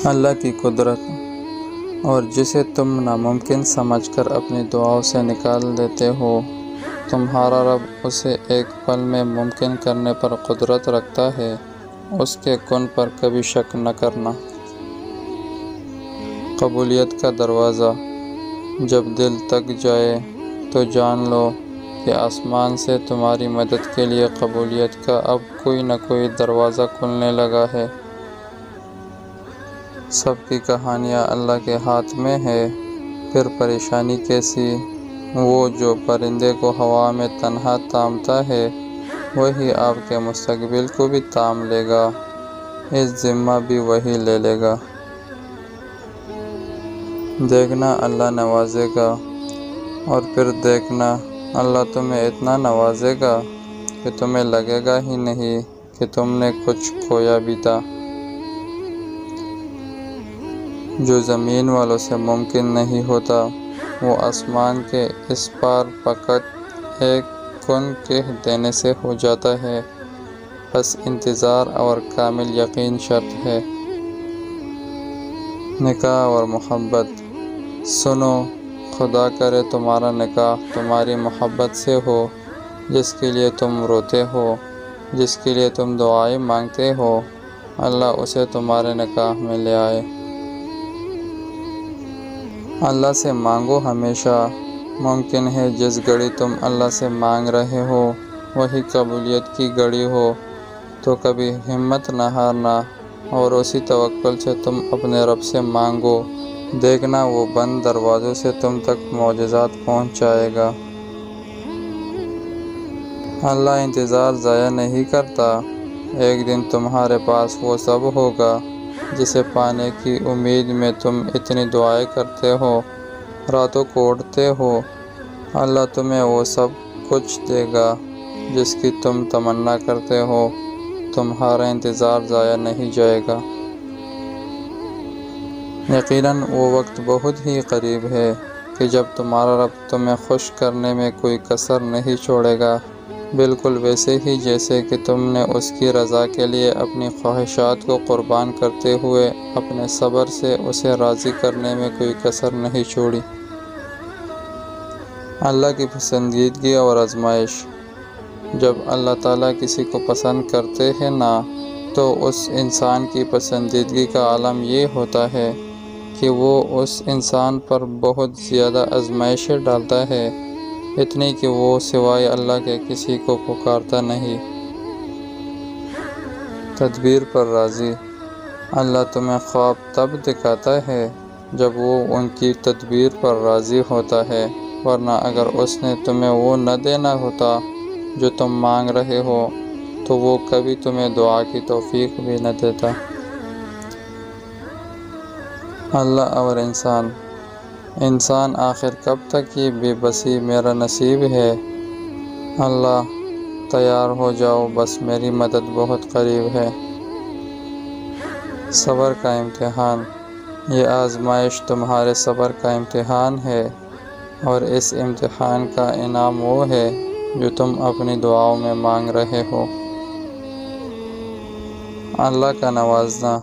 اللہ کی قدرت اور جسے تم ناممکن سمجھ کر اپنی دعاؤں سے نکال دیتے ہو، تمہارا رب اسے ایک پل میں ممکن کرنے پر قدرت رکھتا ہے، اس کے کن پر کبھی شک نہ کرنا۔ قبولیت کا دروازہ جب دل تک جائے تو جان لو کہ آسمان سے تمہاری مدد کے لیے قبولیت کا اب کوئی نہ کوئی دروازہ کھلنے لگا ہے۔ سب کی کہانیاں اللہ کے ہاتھ میں ہے، پھر پریشانی کیسی؟ وہ جو پرندے کو ہوا میں تنہا تامتا ہے، وہی آپ کے مستقبل کو بھی تام لے گا، اس ذمہ بھی وہی لے لے گا۔ دیکھنا اللہ نوازے گا، اور پھر دیکھنا اللہ تمہیں اتنا نوازے گا کہ تمہیں لگے گا ہی نہیں کہ تم نے کچھ کھویا بھی تھا۔ جو زمین والوں سے ممکن نہیں ہوتا، وہ آسمان کے اس پار فقط ایک کن کہہ دینے سے ہو جاتا ہے، بس انتظار اور کامل یقین شرط ہے۔ نکاح اور محبت۔ سنو، خدا کرے تمہارا نکاح تمہاری محبت سے ہو، جس کے لیے تم روتے ہو، جس کے لیے تم دعائیں مانگتے ہو، اللہ اسے تمہارے نکاح میں لے آئے۔ اللہ سے مانگو ہمیشہ۔ ممکن ہے جس گھڑی تم اللہ سے مانگ رہے ہو وہی قبولیت کی گھڑی ہو، تو کبھی ہمت نہ ہارنا اور اسی توکل سے تم اپنے رب سے مانگو، دیکھنا وہ بند دروازوں سے تم تک معجزات پہنچائے گا۔ اللہ انتظار ضائع نہیں کرتا، ایک دن تمہارے پاس وہ سب ہوگا جسے پانے کی امید میں تم اتنی دعائیں کرتے ہو، راتوں کوڑتے ہو۔ اللہ تمہیں وہ سب کچھ دے گا جس کی تم تمنا کرتے ہو، تمہارا انتظار ضائع نہیں جائے گا۔ یقیناً وہ وقت بہت ہی قریب ہے کہ جب تمہارا رب تمہیں خوش کرنے میں کوئی کسر نہیں چھوڑے گا، بالکل ویسے ہی جیسے کہ تم نے اس کی رضا کے لیے اپنی خواہشات کو قربان کرتے ہوئے اپنے صبر سے اسے راضی کرنے میں کوئی کسر نہیں چھوڑی۔ اللہ کی پسندیدگی اور آزمائش۔ جب اللہ تعالیٰ کسی کو پسند کرتے ہیں نا، تو اس انسان کی پسندیدگی کا عالم یہ ہوتا ہے کہ وہ اس انسان پر بہت زیادہ آزمائشیں ڈالتا ہے، اتنی کہ وہ سوائے اللہ کے کسی کو پکارتا نہیں۔ تدبیر پر راضی۔ اللہ تمہیں خواب تب دکھاتا ہے جب وہ ان کی تدبیر پر راضی ہوتا ہے، ورنہ اگر اس نے تمہیں وہ نہ دینا ہوتا جو تم مانگ رہے ہو تو وہ کبھی تمہیں دعا کی توفیق بھی نہ دیتا۔ اللہ اور انسان۔ انسان آخر کب تک یہ بے بسی میرا نصیب ہے؟ اللہ، تیار ہو جاؤ، بس میری مدد بہت قریب ہے۔ صبر کا امتحان۔ یہ آزمائش تمہارے صبر کا امتحان ہے، اور اس امتحان کا انعام وہ ہے جو تم اپنی دعاؤں میں مانگ رہے ہو۔ اللہ کا نوازنا۔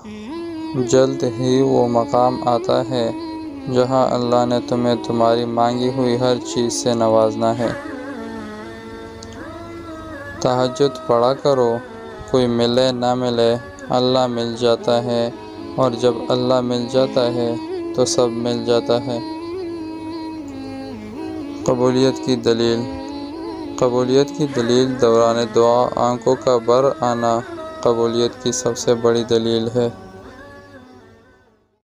جلد ہی وہ مقام آتا ہے جہاں اللہ نے تمہیں تمہاری مانگی ہوئی ہر چیز سے نوازنا ہے۔ تہجد پڑھا کرو، کوئی ملے نہ ملے، اللہ مل جاتا ہے، اور جب اللہ مل جاتا ہے تو سب مل جاتا ہے۔ قبولیت کی دلیل۔ قبولیت کی دلیل دوران دعا آنکھوں کا بھر آنا قبولیت کی سب سے بڑی دلیل ہے۔